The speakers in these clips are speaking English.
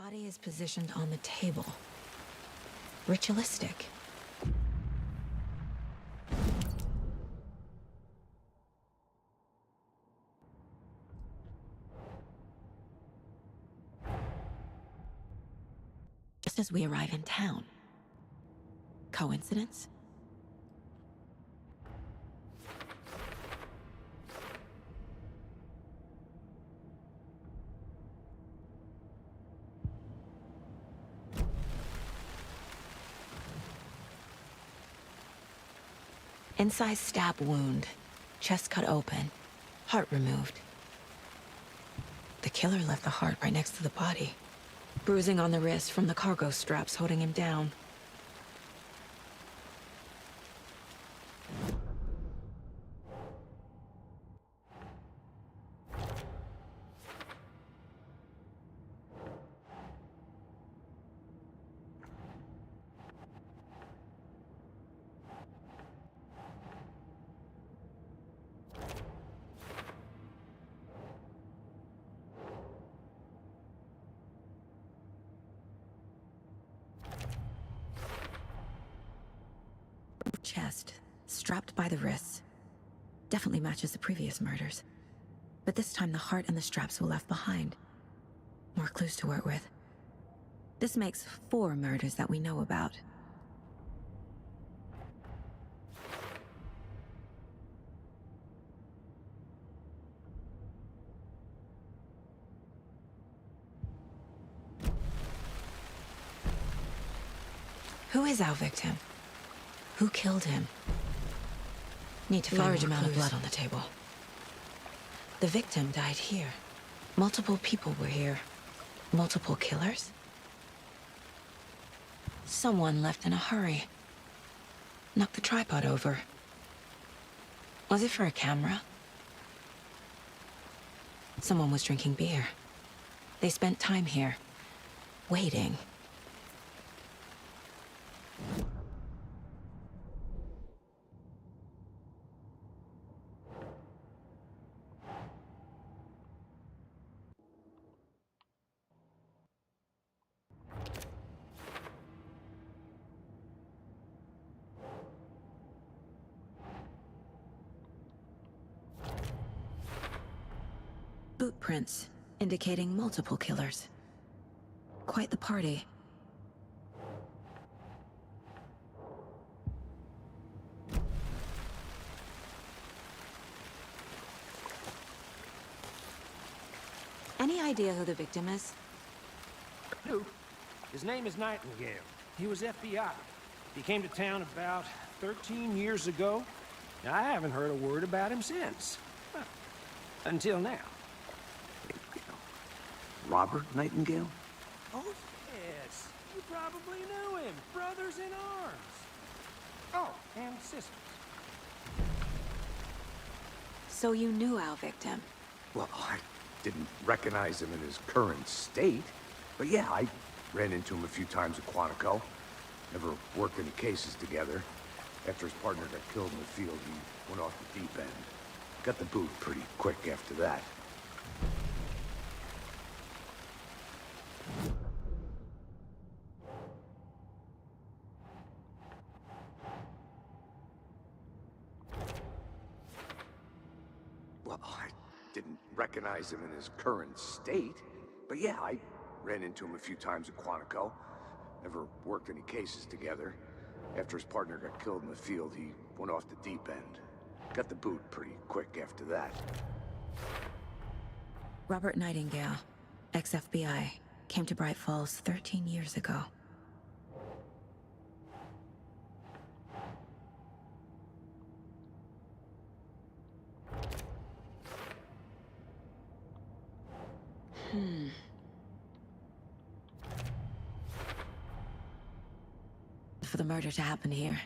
body is positioned on the table. Ritualistic. Just as we arrive in town. Coincidence? Incised stab wound, chest cut open, heart removed. The killer left the heart right next to the body. Bruising on the wrist from the cargo straps holding him down. Chest, strapped by the wrists. Definitely matches the previous murders. But this time the heart and the straps were left behind. More clues to work with. This makes 4 murders that we know about. Who is our victim? Who killed him? Need to find large amount of blood on the table. The victim died here. Multiple people were here. Multiple killers? Someone left in a hurry. Knocked the tripod over. Was it for a camera? Someone was drinking beer. They spent time here, waiting. Boot prints, indicating multiple killers. Quite the party. Any idea who the victim is? Who? His name is Nightingale. He was FBI. He came to town about 13 years ago. I haven't heard a word about him since. Huh. Until now. Robert Nightingale? Oh, yes. You probably knew him. Brothers in arms. Oh, and sisters. So you knew our victim? Well, I didn't recognize him in his current state. But yeah, I ran into him a few times at Quantico. Never worked any cases together. After his partner got killed in the field, he went off the deep end. Got the boot pretty quick after that. Well, I didn't recognize him in his current state. But yeah, I ran into him a few times at Quantico. Never worked any cases together. After his partner got killed in the field, he went off the deep end. Got the boot pretty quick after that. Robert Nightingale, ex-FBI, came to Bright Falls 13 years ago. For the murder to happen here,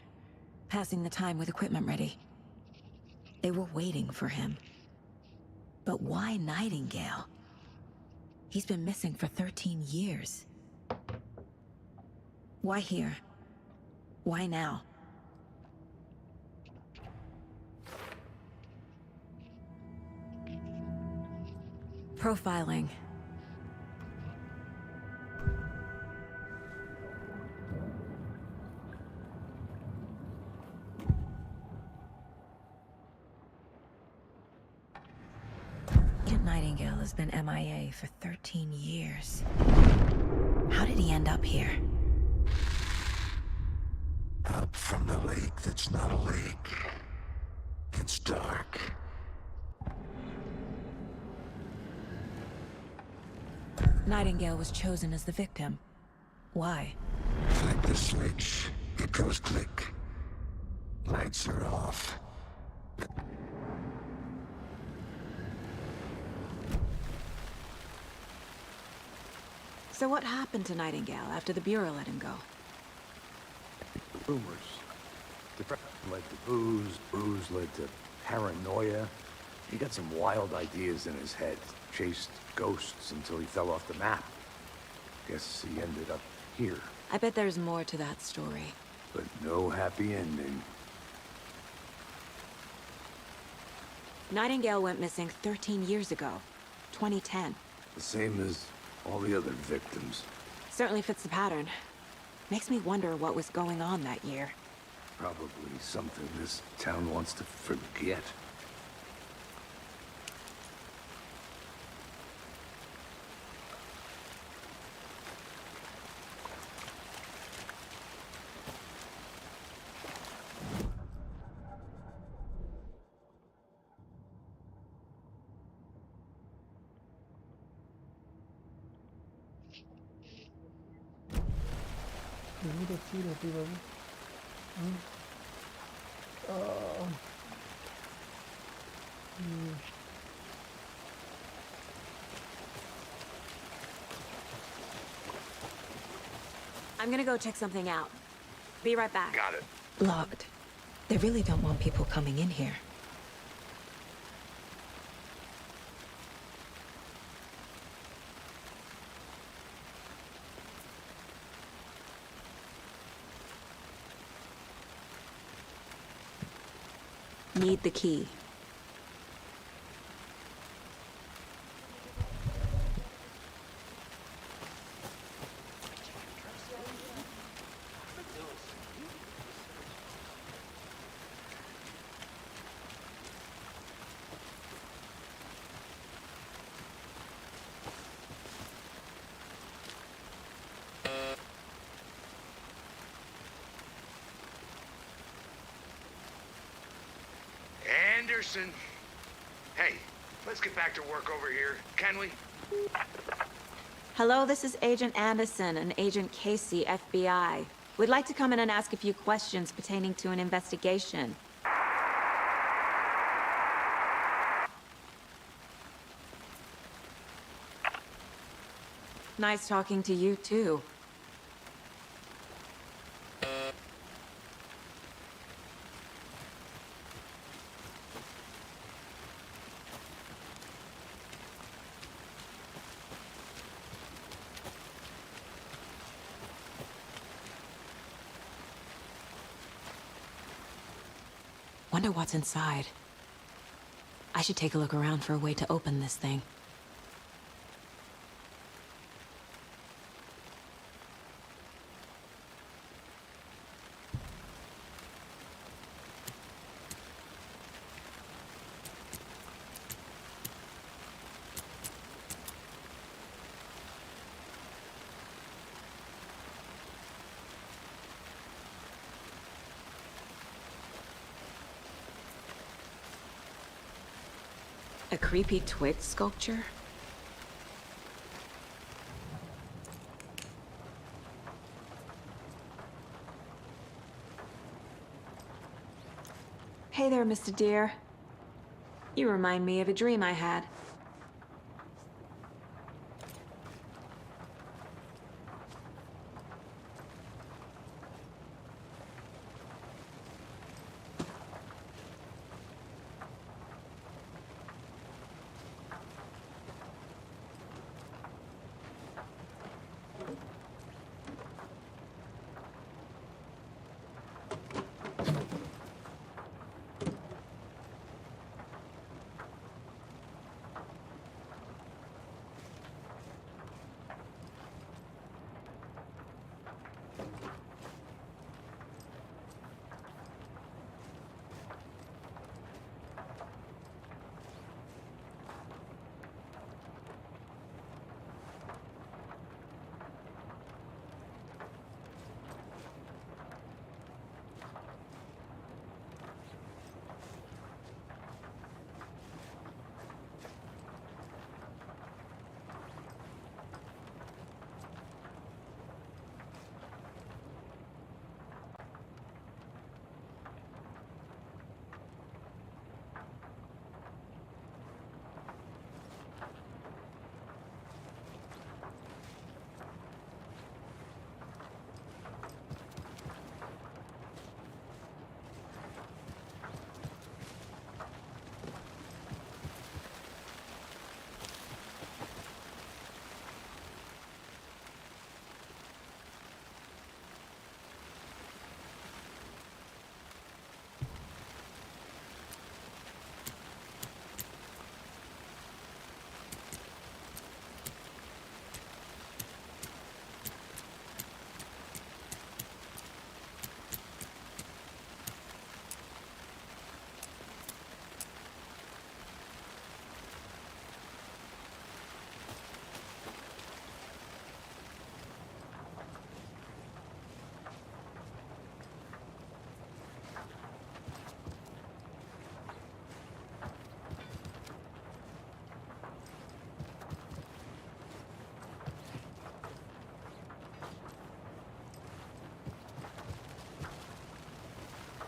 passing the time with equipment ready. They were waiting for him. But why Nightingale? He's been missing for 13 years. Why here? Why now? Profiling. has been MIA for 13 years. How did he end up here? Up from the lake that's not a lake. It's dark. Nightingale was chosen as the victim. Why? Flick the switch. It goes click. Lights are off. So what happened to Nightingale after the Bureau let him go? Rumors. Depression led to booze, booze led to paranoia. He got some wild ideas in his head. Chased ghosts until he fell off the map. Guess he ended up here. I bet there's more to that story. But no happy ending. Nightingale went missing 13 years ago, 2010. The same as all the other victims. Certainly fits the pattern. Makes me wonder what was going on that year. Probably something this town wants to forget. बहुत अच्छी रहती बाबू। I'm gonna go check something out. Be right back. Got it. Locked. They really don't want people coming in here. Need the key. Anderson. Hey, let's get back to work over here, can we? Hello, this is Agent Anderson and Agent Casey, FBI. We'd like to come in and ask a few questions pertaining to an investigation. Nice talking to you, too. Wonder what's inside. I should take a look around for a way to open this thing. A creepy twig sculpture? Hey there, Mr. Deer. You remind me of a dream I had.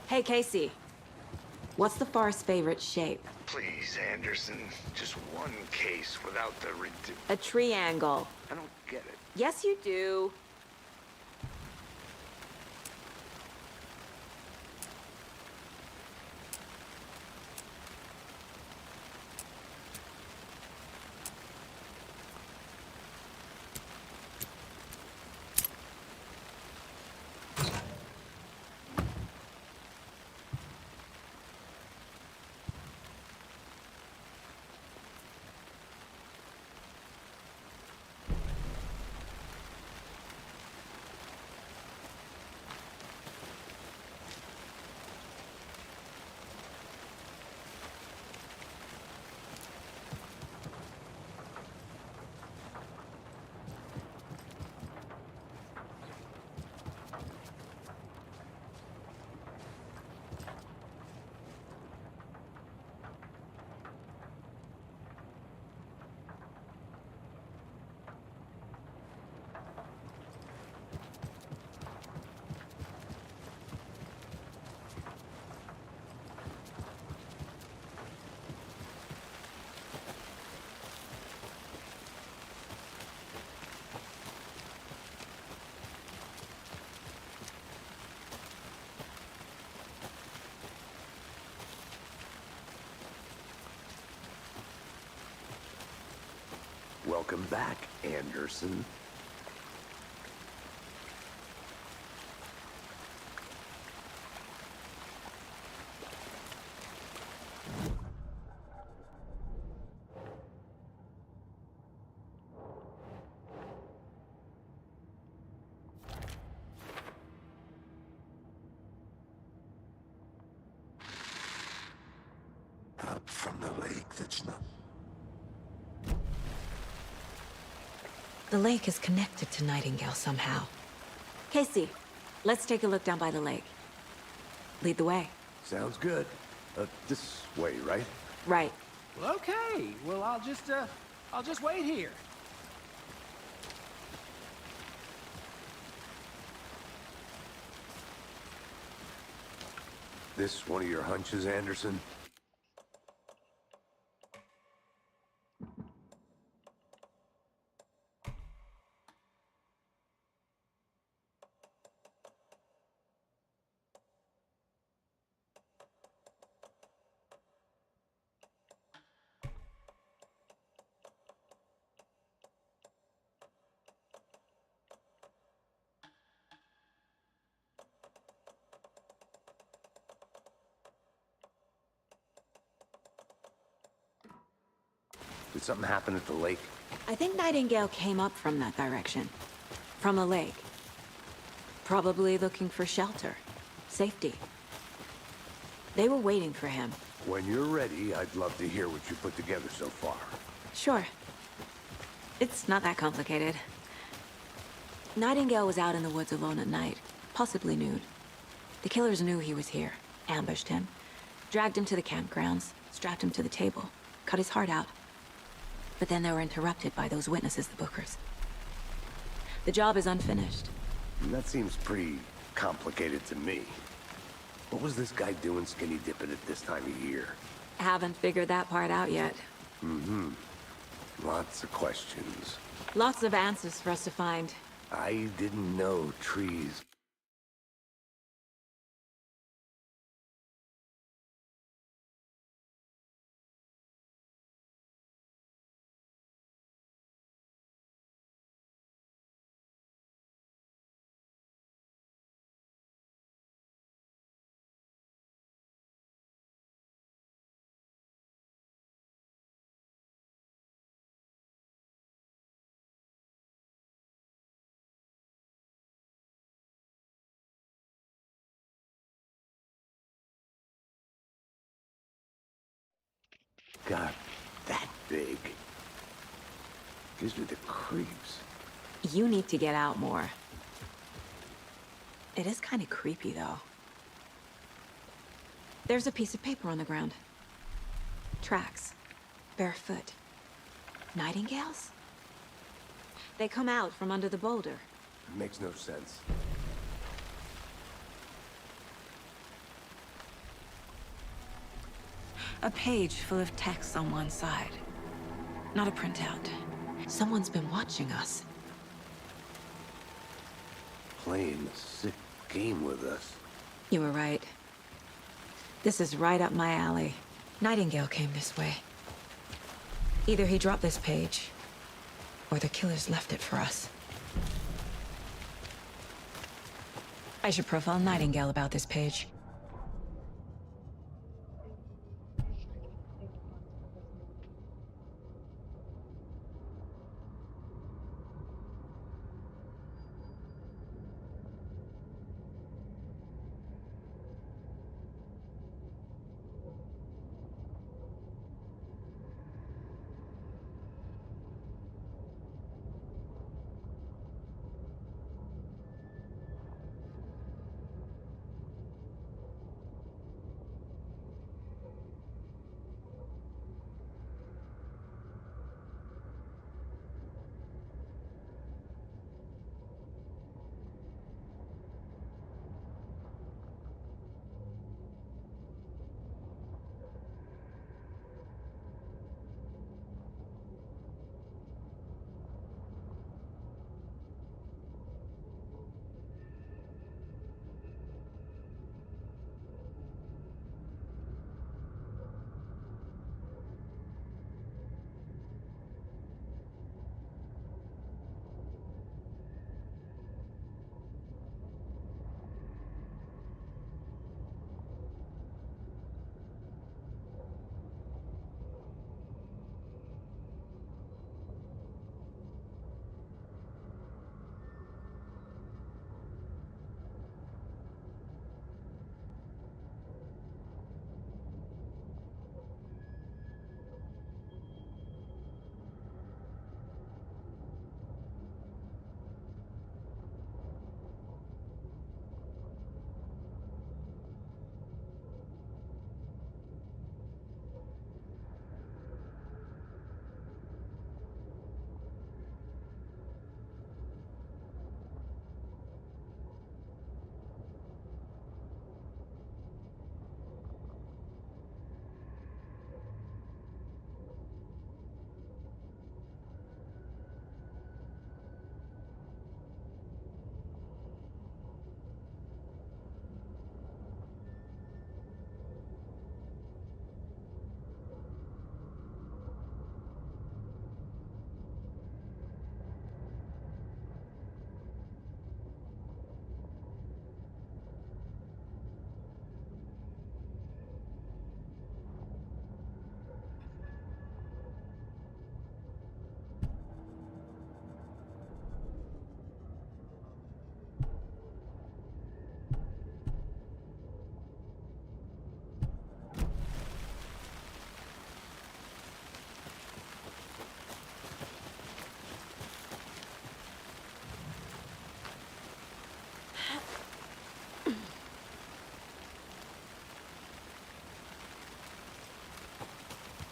Hey, Casey. What's the Forest's favorite shape? Please, Anderson. Just one case without the A triangle. I don't get it. Yes, you do. Welcome back, Anderson. Up from the lake that's not... The lake is connected to Nightingale somehow. Casey, let's take a look down by the lake. Lead the way. Sounds good. This way, right? Right. Well, okay. Well, I'll just wait here. This one of your hunches, Anderson? Did something happen at the lake? I think Nightingale came up from that direction. From the lake. Probably looking for shelter. Safety. They were waiting for him. When you're ready, I'd love to hear what you put together so far. Sure. It's not that complicated. Nightingale was out in the woods alone at night, possibly nude. The killers knew he was here, ambushed him, dragged him to the campgrounds, strapped him to the table, cut his heart out. But then they were interrupted by those witnesses, the Bookers. The job is unfinished. That seems pretty complicated to me. What was this guy doing skinny dipping at this time of year? Haven't figured that part out yet. Lots of questions. Lots of answers for us to find. I didn't know trees... got that big. Gives me the creeps. You need to get out more. It is kind of creepy, though. There's a piece of paper on the ground. Tracks. Barefoot. Nightingales? They come out from under the boulder. Makes no sense. A page full of text on one side. Not a printout. Someone's been watching us. Playing a sick game with us. You were right. This is right up my alley. Nightingale came this way. Either he dropped this page, or the killers left it for us. I should profile Nightingale about this page.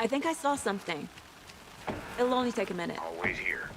I think I saw something. It'll only take a minute. I'll wait here.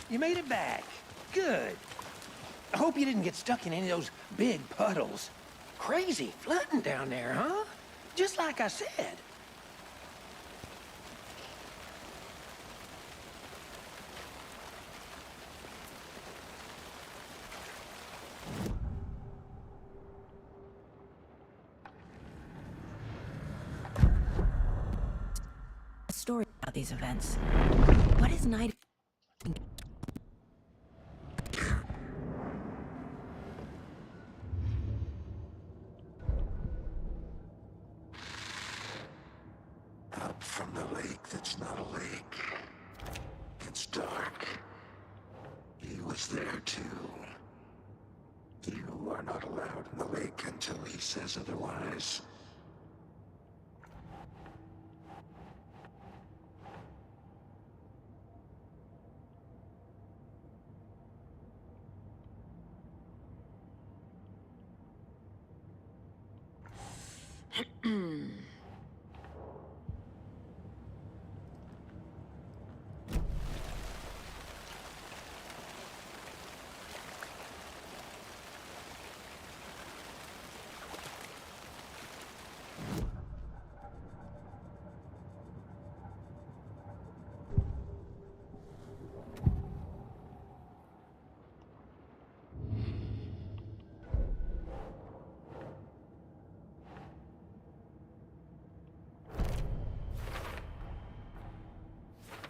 You made it back. Good. I hope you didn't get stuck in any of those big puddles. Crazy flooding down there, huh? Just like I said. A story about these events. What is Night? Up from the lake that's not a lake. It's dark. He was there too. You are not allowed in the lake until he says otherwise.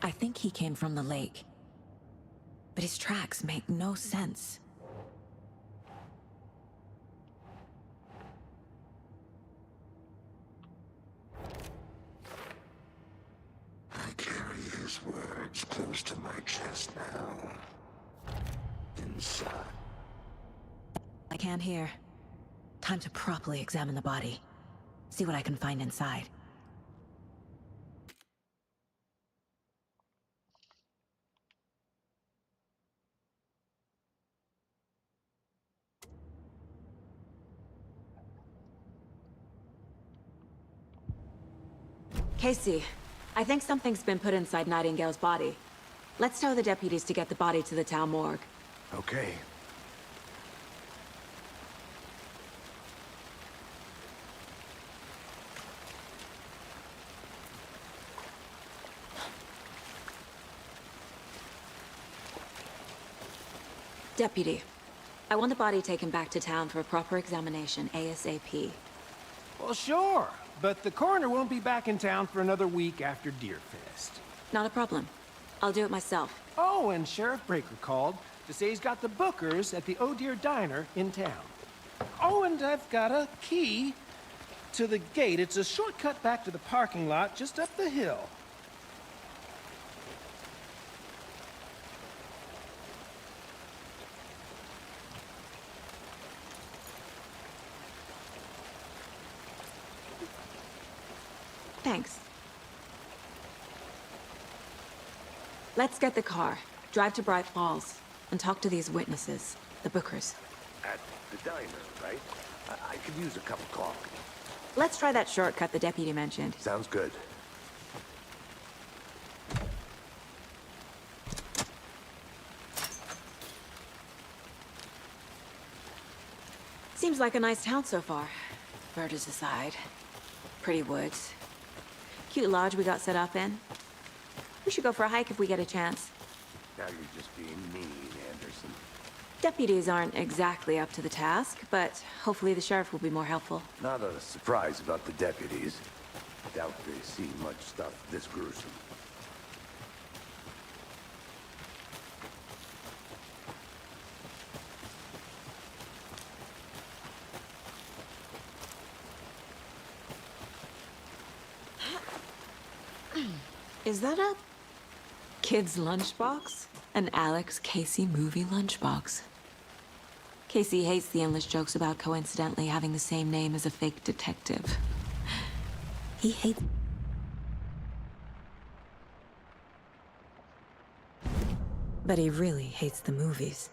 I think he came from the lake. But his tracks make no sense. I carry his words close to my chest now. Inside. I can't hear. Time to properly examine the body. See what I can find inside. Casey, I think something's been put inside Nightingale's body. Let's tell the deputies to get the body to the town morgue. Okay. Deputy, I want the body taken back to town for a proper examination, ASAP. Well, sure. But the coroner won't be back in town for another week after Deerfest. Not a problem. I'll do it myself. Oh, and Sheriff Breaker called to say he's got the Bookers at the Oh Deer Diner in town. Oh, and I've got a key to the gate. It's a shortcut back to the parking lot just up the hill. Thanks. Let's get the car, drive to Bright Falls, and talk to these witnesses, the Bookers. At the diner, right? I could use a cup of coffee. Let's try that shortcut the deputy mentioned. Sounds good. Seems like a nice town so far. Murders aside. Pretty woods. Cute lodge we got set up in. We should go for a hike if we get a chance. Now you're just being mean, Anderson. Deputies aren't exactly up to the task, but hopefully the sheriff will be more helpful. Not a surprise about the deputies. Doubt they see much stuff this gruesome. Is that a kid's lunchbox? An Alex Casey movie lunchbox. Casey hates the endless jokes about coincidentally having the same name as a fake detective. He hates... But he really hates the movies.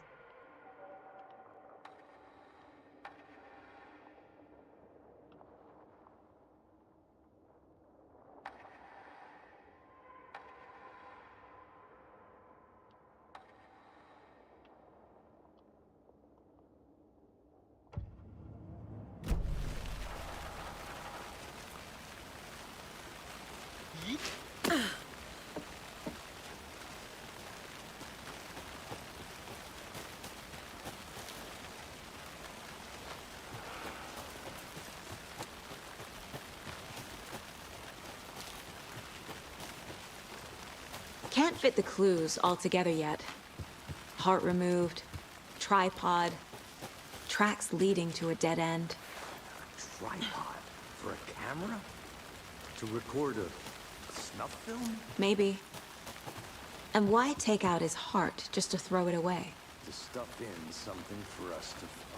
Can't fit the clues all together yet. Heart removed, tripod, tracks leading to a dead end. Tripod? For a camera? To record a snuff film? Maybe. And why take out his heart just to throw it away? To stuff in something for us to find.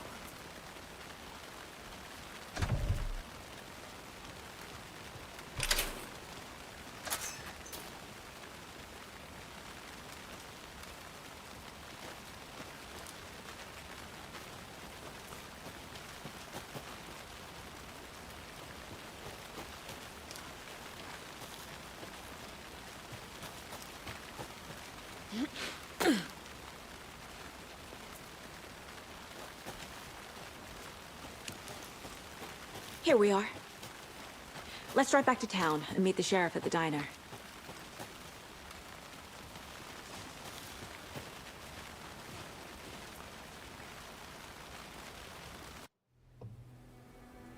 Here we are. Let's drive back to town and meet the sheriff at the diner.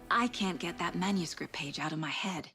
I can't get that manuscript page out of my head.